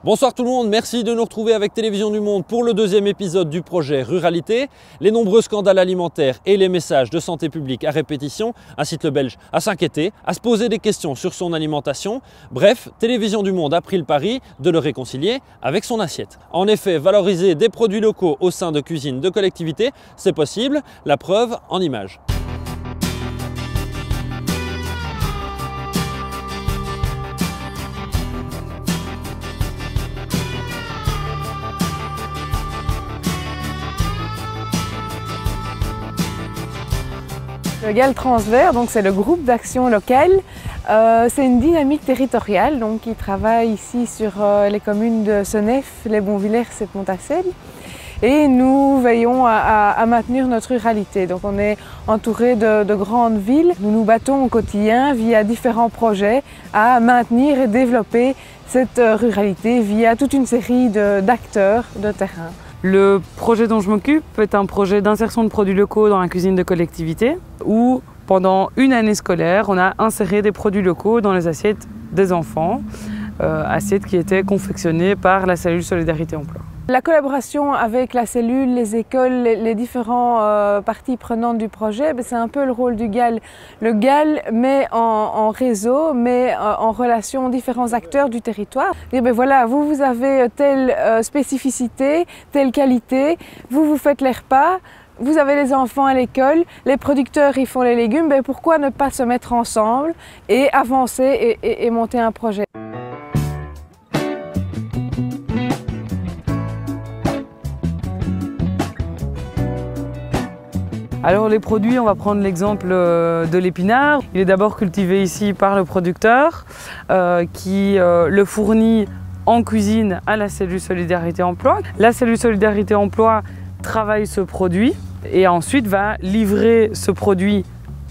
Bonsoir tout le monde, merci de nous retrouver avec Télévision du Monde pour le deuxième épisode du projet Ruralité. Les nombreux scandales alimentaires et les messages de santé publique à répétition incitent le Belge à s'inquiéter, à se poser des questions sur son alimentation. Bref, Télévision du Monde a pris le pari de le réconcilier avec son assiette. En effet, valoriser des produits locaux au sein de cuisines de collectivités, c'est possible, la preuve en images. Le GAL Transvert, c'est le groupe d'action locale. C'est une dynamique territoriale qui travaille ici sur les communes de Senef, les Bonvillers et Pontassel. Et nous veillons à maintenir notre ruralité. Donc on est entouré de grandes villes. Nous nous battons au quotidien via différents projets à maintenir et développer cette ruralité via toute une série d'acteurs de terrain. Le projet dont je m'occupe est un projet d'insertion de produits locaux dans la cuisine de collectivité où pendant une année scolaire, on a inséré des produits locaux dans les assiettes des enfants, assiettes qui étaient confectionnées par la cellule Solidarité Emploi. La collaboration avec la cellule, les écoles, les différentes parties prenantes du projet, c'est un peu le rôle du GAL. Le GAL met en réseau, met en relation différents acteurs du territoire. Et voilà, vous avez telle spécificité, telle qualité, vous faites les repas, vous avez les enfants à l'école, les producteurs ils font les légumes, pourquoi ne pas se mettre ensemble et avancer et monter un projet? Alors les produits, on va prendre l'exemple de l'épinard. Il est d'abord cultivé ici par le producteur qui le fournit en cuisine à la cellule Solidarité Emploi. La cellule Solidarité Emploi travaille ce produit et ensuite va livrer ce produit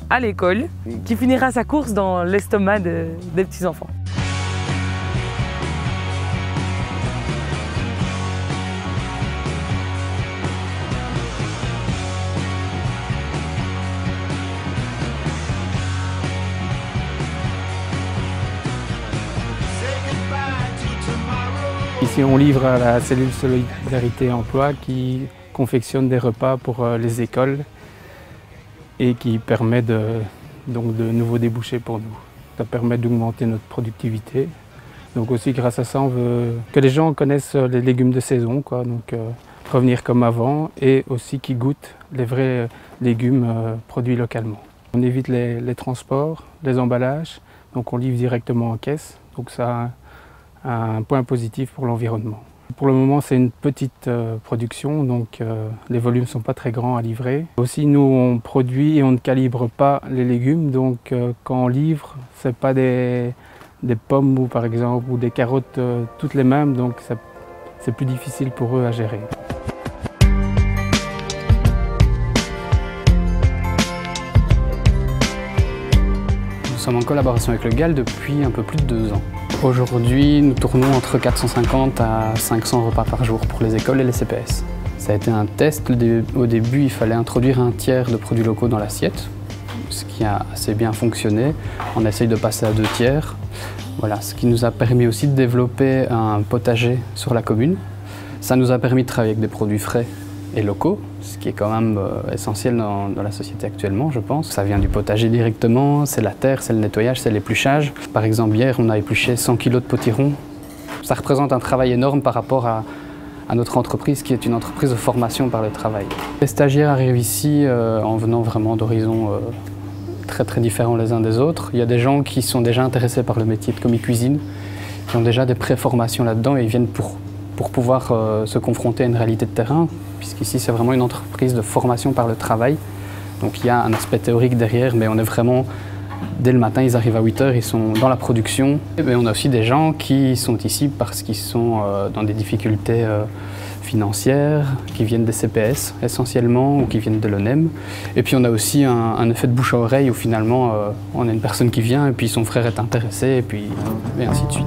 à l'école qui finira sa course dans l'estomac des petits-enfants. Ici, on livre à la cellule Solidarité Emploi qui confectionne des repas pour les écoles et qui permet de nouveaux débouchés pour nous. Ça permet d'augmenter notre productivité. Donc aussi, grâce à ça, on veut que les gens connaissent les légumes de saison, revenir comme avant et aussi qu'ils goûtent les vrais légumes produits localement. On évite les transports, les emballages, donc on livre directement en caisse. Donc ça un point positif pour l'environnement. Pour le moment, c'est une petite production, donc les volumes ne sont pas très grands à livrer. Aussi, nous, on produit et on ne calibre pas les légumes, donc quand on livre, ce n'est pas des pommes ou, par exemple, ou des carottes toutes les mêmes, donc c'est plus difficile pour eux à gérer. Nous sommes en collaboration avec le GAL depuis un peu plus de 2 ans. Aujourd'hui, nous tournons entre 450 à 500 repas par jour pour les écoles et les CPS. Ça a été un test. Au début, il fallait introduire un tiers de produits locaux dans l'assiette, ce qui a assez bien fonctionné. On essaye de passer à 2 tiers. Voilà, ce qui nous a permis aussi de développer un potager sur la commune. Ça nous a permis de travailler avec des produits frais et locaux, ce qui est quand même essentiel dans la société actuellement, je pense. Ça vient du potager directement, c'est la terre, c'est le nettoyage, c'est l'épluchage. Par exemple, hier, on a épluché 100 kg de potiron. Ça représente un travail énorme par rapport à notre entreprise, qui est une entreprise de formation par le travail. Les stagiaires arrivent ici en venant vraiment d'horizons très différents les uns des autres. Il y a des gens qui sont déjà intéressés par le métier de commis cuisine, qui ont déjà des pré-formations là-dedans et ils viennent pour pouvoir se confronter à une réalité de terrain, puisqu'ici c'est vraiment une entreprise de formation par le travail. Donc il y a un aspect théorique derrière, mais on est vraiment, dès le matin, ils arrivent à 8 h, ils sont dans la production. Et on a aussi des gens qui sont ici parce qu'ils sont dans des difficultés financières, qui viennent des CPS essentiellement, ou qui viennent de l'ONEM. Et puis on a aussi un effet de bouche à oreille où finalement on a une personne qui vient et puis son frère est intéressé et ainsi de suite.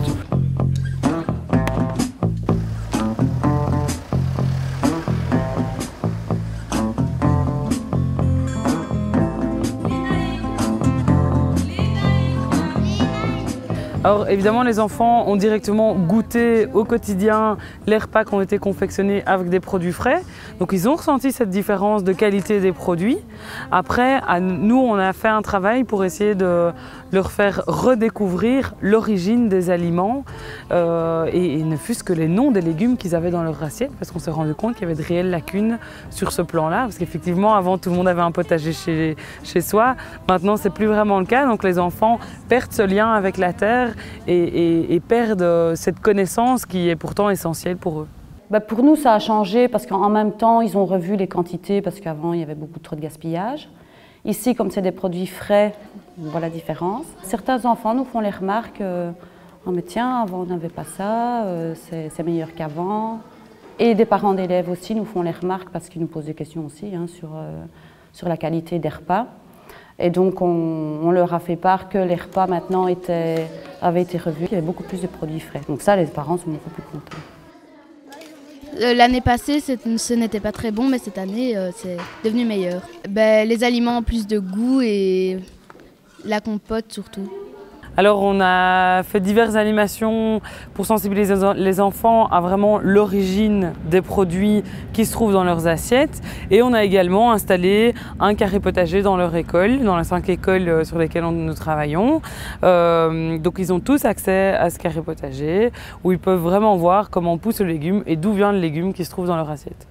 Alors évidemment, les enfants ont directement goûté au quotidien les repas qui ont été confectionnés avec des produits frais. Donc ils ont ressenti cette différence de qualité des produits. Après, nous, on a fait un travail pour essayer de leur faire redécouvrir l'origine des aliments et ne fût-ce que les noms des légumes qu'ils avaient dans leur assiette, parce qu'on s'est rendu compte qu'il y avait de réelles lacunes sur ce plan-là. Parce qu'effectivement, avant, tout le monde avait un potager chez soi. Maintenant, c'est plus vraiment le cas. Donc les enfants perdent ce lien avec la terre et perdent cette connaissance qui est pourtant essentielle pour eux. Pour nous, ça a changé parce qu'en même temps, ils ont revu les quantités parce qu'avant, il y avait beaucoup trop de gaspillage. Ici, comme c'est des produits frais, on voit la différence. Certains enfants nous font les remarques « Oh mais tiens, avant on n'avait pas ça, c'est meilleur qu'avant ». Et des parents d'élèves aussi nous font les remarques parce qu'ils nous posent des questions aussi sur la qualité des repas. Et donc on leur a fait part que les repas maintenant avaient été revus, il y avait beaucoup plus de produits frais. Donc ça, les parents sont beaucoup plus contents. L'année passée, ce n'était pas très bon, mais cette année, c'est devenu meilleur. Les aliments ont plus de goût et la compote surtout. Alors on a fait diverses animations pour sensibiliser les enfants à vraiment l'origine des produits qui se trouvent dans leurs assiettes. Et on a également installé un carré potager dans leur école, dans les 5 écoles sur lesquelles nous travaillons. Donc ils ont tous accès à ce carré potager où ils peuvent vraiment voir comment pousse le légume et d'où vient le légume qui se trouve dans leur assiette.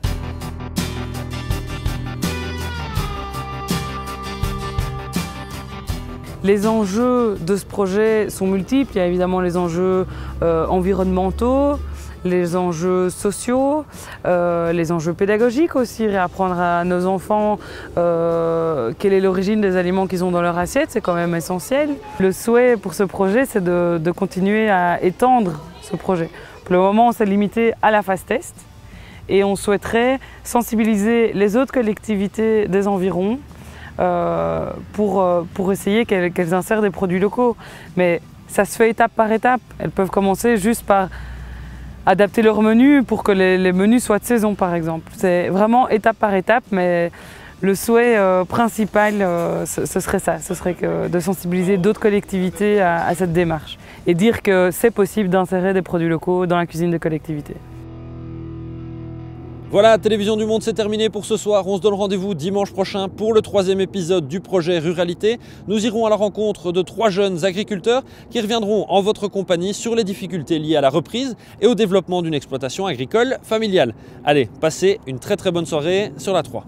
Les enjeux de ce projet sont multiples. Il y a évidemment les enjeux environnementaux, les enjeux sociaux, les enjeux pédagogiques aussi, réapprendre à nos enfants quelle est l'origine des aliments qu'ils ont dans leur assiette, c'est quand même essentiel. Le souhait pour ce projet, c'est de continuer à étendre ce projet. Pour le moment, on s'est limité à la phase test et on souhaiterait sensibiliser les autres collectivités des environs pour essayer qu'elles insèrent des produits locaux. Mais ça se fait étape par étape. Elles peuvent commencer juste par adapter leur menu pour que les menus soient de saison, par exemple. C'est vraiment étape par étape, mais le souhait principal, ce serait ça. Ce serait de sensibiliser d'autres collectivités à cette démarche et dire que c'est possible d'insérer des produits locaux dans la cuisine des collectivités. Voilà, Télévision du Monde, c'est terminé pour ce soir. On se donne rendez-vous dimanche prochain pour le 3e épisode du projet Ruralité. Nous irons à la rencontre de 3 jeunes agriculteurs qui reviendront en votre compagnie sur les difficultés liées à la reprise et au développement d'une exploitation agricole familiale. Allez, passez une très bonne soirée sur la 3.